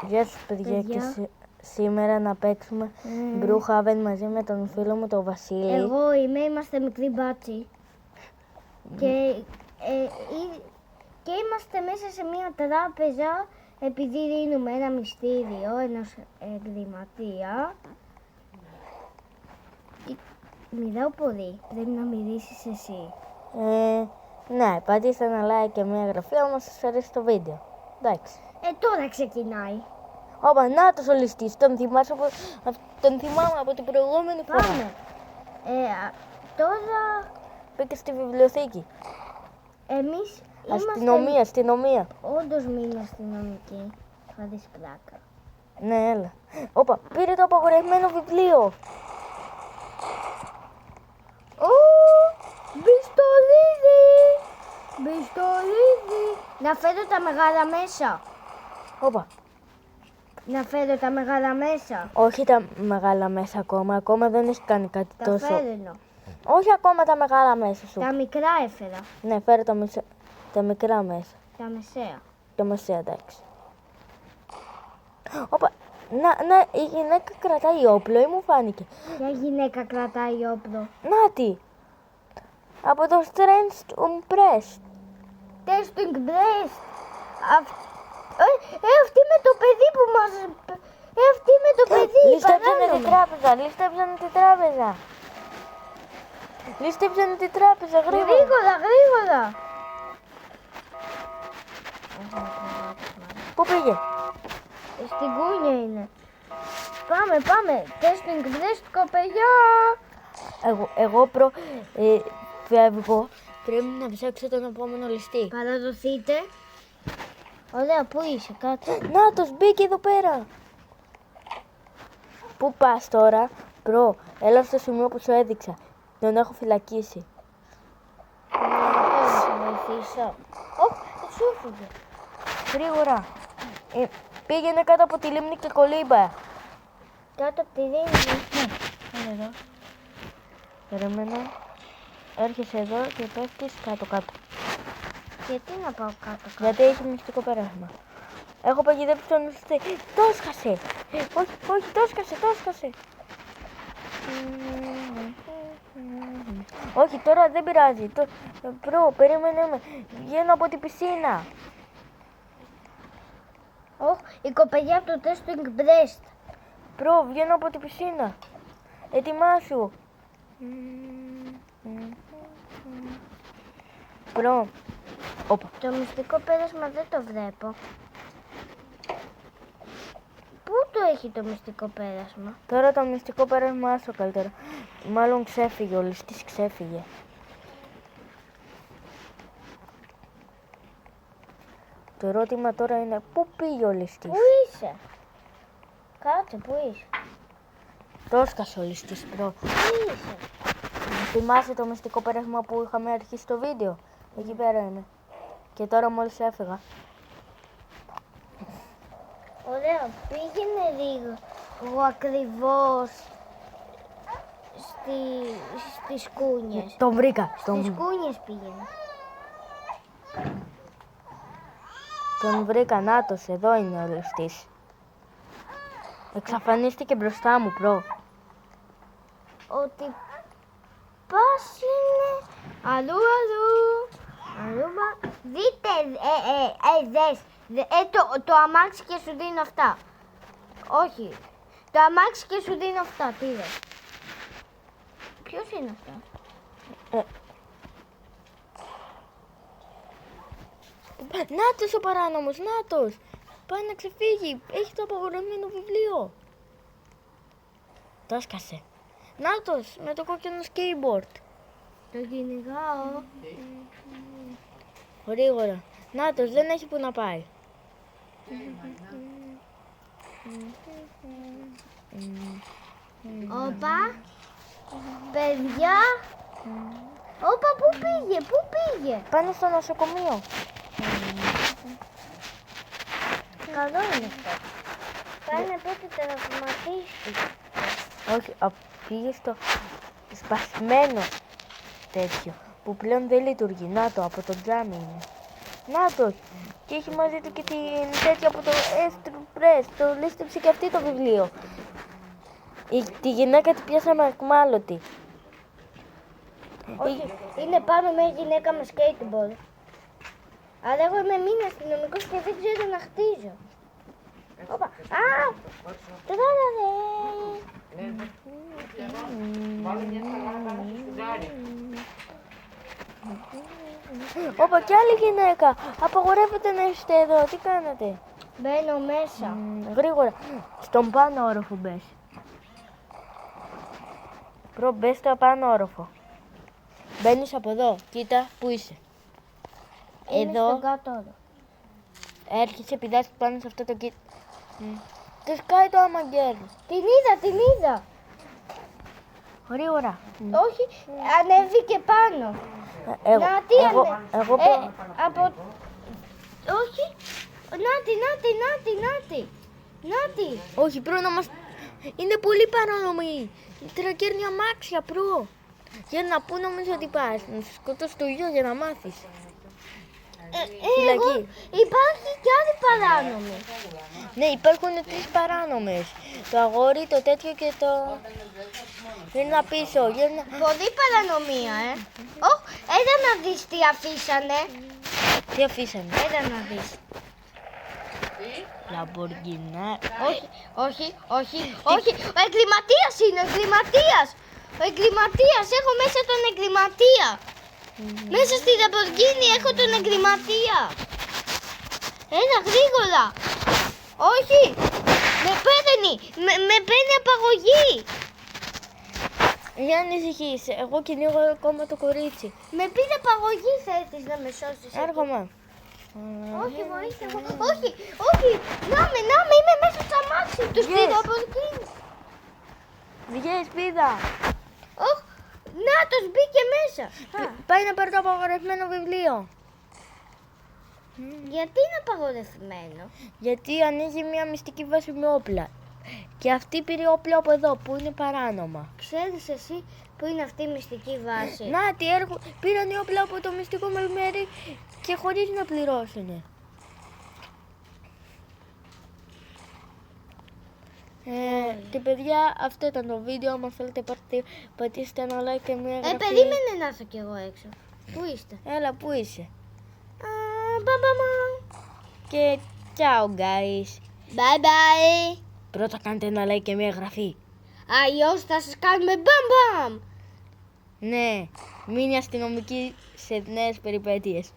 Γεια σας παιδιά, και σήμερα να παίξουμε Brookhaven μαζί με τον φίλο μου τον Βασίλη. Εγώ είμαστε μικροί μπάτσι και είμαστε μέσα σε μια τράπεζα επειδή δίνουμε ένα μυστήριο ενός εγκληματία. Μιλάω πολύ, πρέπει να μιλήσεις εσύ. Ναι, πατήστε ένα like και μια εγγραφή άμα σας αρέσει το βίντεο. Εντάξει. Τώρα ξεκινάει. Όπα, νάτος ο ληστής, τον θυμάμαι από την προηγούμενη φορά. Πάμε. Τώρα Μπήκε στη βιβλιοθήκη. εμείς Αστυνομία. όντως μείνουμε αστυνομικοί. Θα δεις πλάκα. Ναι, έλα. Όπα, πήρε το απαγορευμένο βιβλίο. Μπιστολίδι. Να φέρω τα μεγάλα μέσα. Όπα. Να φέρω τα μεγάλα μέσα. Όχι τα μεγάλα μέσα ακόμα. Ακόμα δεν έχει κάνει κάτι Τα τόσο. φέρνω. Όχι ακόμα τα μεγάλα μέσα σου. Τα μικρά έφερα. Ναι, φέρε τα μικρά μέσα. Τα μεσαία. Τα μεσαία, εντάξει. Όπα. Η γυναίκα κρατάει όπλο ή μου φάνηκε. Ποια γυναίκα κρατάει όπλο? Νάτι. Από το Strength Press. Testing Breast. Αυτή με το παιδί που μας... Αυτή με το παιδί. Λίστεψανε την τράπεζα. Λίστεψανε την τράπεζα, Γρήγορα. Πού πήγε? Στην κούνια είναι. Πάμε. Testing Breast, κοπελιά. Εγώ φεύγω. Πρέπει να ψάξω τον επόμενο ληστή. Παραδοθείτε. Ωραία, πού είσαι, κάτσε. Νάτος, μπήκε εδώ πέρα. Πού πας τώρα? Έλα στο σημείο που σου έδειξα. Τον έχω φυλακίσει. Θα σε βοηθήσω. Σου έφυγε. Γρήγορα. Πήγαινε κάτω από τη λίμνη και κολύμπα. Κάτω από τη λίμνη. Είναι εδώ. Περίμενα. Έρχεσαι εδώ και πέφτεις κάτω. Γιατί να πάω κάτω? Γιατί έχει μυστικό πέρασμα. Έχω παγιδεύσει τον ληστή. Το έσκασε. Όχι, το έσκασε. Όχι, τώρα δεν πειράζει. Περίμενε με. Βγαίνω από την πισίνα. Η κοπελιά από το Testing Breast. Βγαίνω από την πισίνα. Ετοιμάσου. Όπα. Το μυστικό πέρασμα δεν το βλέπω. Πού το έχει το μυστικό πέρασμα? Τώρα το μυστικό πέρασμα άσο καλύτερα. Μάλλον ξέφυγε, ο ληστής ξέφυγε. Το ερώτημα τώρα είναι πού πήγε ο ληστής? Πού είσαι? Κάτσε, πού είσαι? Το έσκασε ο ληστής, Πού είσαι? Θυμάσαι το μυστικό πέρασμα που είχαμε αρχίσει το βίντεο? Εκεί πέρα είναι. Και τώρα μόλις έφυγα. Ωραία, πήγαινε λίγο ακριβώς στις κούνιες. Τον βρήκα. Στις κούνιες πήγαινε. Τον βρήκα, νάτος, εδώ είναι ο ληστής. Εξαφανίστηκε μπροστά μου, Ότι πας είναι αλλού. Δείτε, το αμάξι και σου δίνω αυτά. Όχι, το αμάξι και σου δίνω αυτά, τι είδες? Ποιος είναι αυτό? Νάτος ο παράνομος, νάτος. Πάει να ξεφύγει, έχει το απαγορευμένο βιβλίο. Το έσκασε. Νάτος, με το κόκκινο skateboard. Το κυνηγάω. Γρήγορα. Νάτος, δεν έχει που να πάει. Όπα, παιδιά. Όπα, πού πήγε? Πάνε στο νοσοκομείο. Καλό είναι αυτό. Πάει να πέτει τραυματίστηκε. Όχι, πήγε στο σπασμένο τέτοιο που πλέον δεν λειτουργεί. Νάτο, από το τζάμι είναι. Νάτος, και έχει μαζί του και την τέτοια από το έστρου Express. Το λίστεψε και αυτή το βιβλίο. Τη γυναίκα την πιάσαμε ακμάλωτη. Όχι, είναι πάνω μια γυναίκα με skateboard. Αλλά εγώ είμαι μήνα αστυνομικός και δεν ξέρω να χτίζω. Όπα. Α! Τρώνανε! Όπα, κι άλλη γυναίκα. Απαγορεύεται να είστε εδώ. Τι κάνετε? Μπαίνω μέσα. Γρήγορα. Στον πάνω όροφο μπες. Μπες στο πάνω όροφο. Μπαίνεις από εδώ. Κοίτα που είσαι. Είμαι Εδώ. στον κάτω όροφο. Έρχεσαι, πηδάς πάνω σε αυτό το κοίτα. Το σκάει το αμαγγέλ. Την είδα. Γρήγορα. Όχι, ανέβηκε πάνω. Να, τι εγώ από... Όχι. Νάτι. Όχι, προ να μας... Είναι πολύ παράνομοι. Τρακέρνει αμάξια, προ. Για να πού νομίζω ότι πας. Να σου σκοτώσει το γιο για να μάθεις. Φυλακή. Υπάρχει κι άλλη παράνομη. Ναι, υπάρχουν 3 παράνομες. Το αγόρι, το τέτοιο και το... Γύρνα πίσω, γύρνα... Πολύ παρανομία, έλα να δεις τι αφήσανε. Τι αφήσανε? Έλα να δεις. Λαμπορκινά. Όχι. Ο εγκληματίας είναι, ο εγκληματίας. Έχω μέσα τον εγκληματία. Μέσα στη Λαμπορκίνη έχω τον εγκληματία. Έλα γρήγορα. Όχι. Με παίρνει απαγωγή. Μην ανησυχείς, εγώ κυνηγώ ακόμα το κορίτσι. Με πήρε απαγωγή, θα έρθεις να με σώσεις. Έρχομαι. Όχι, βοήθεια μου. Όχι. Να με, είμαι μέσα στο αμάξι του στη Λαμπορκίνη. Βγες, πίδα. Ωχ, νάτος μπήκε μέσα. Πάει να πάρει το απαγορευμένο βιβλίο. Γιατί είναι απαγορευμένο? Γιατί ανοίγει μια μυστική βάση με όπλα. Και αυτή πήρε όπλα από εδώ που είναι παράνομα. Ξέρεις εσύ που είναι αυτή η μυστική βάση? Να, τι πήραν οι όπλα από το μυστικό μελμέρι και χωρίς να πληρώσουνε. Και παιδιά, αυτό ήταν το βίντεο. Αν θέλετε πατήστε ένα like και μια εγγραφή. Περίμενε να έρθω κι εγώ έξω. Πού είστε? Έλα, πού είσαι? Μπαμπαμά. Και ciao guys. Bye bye. Πρώτα κάντε ένα like και μια εγγραφή. Αλλιώς θα σας κάνουμε μπαμ. Ναι, μείνει αστυνομική σε νέες περιπέτειες.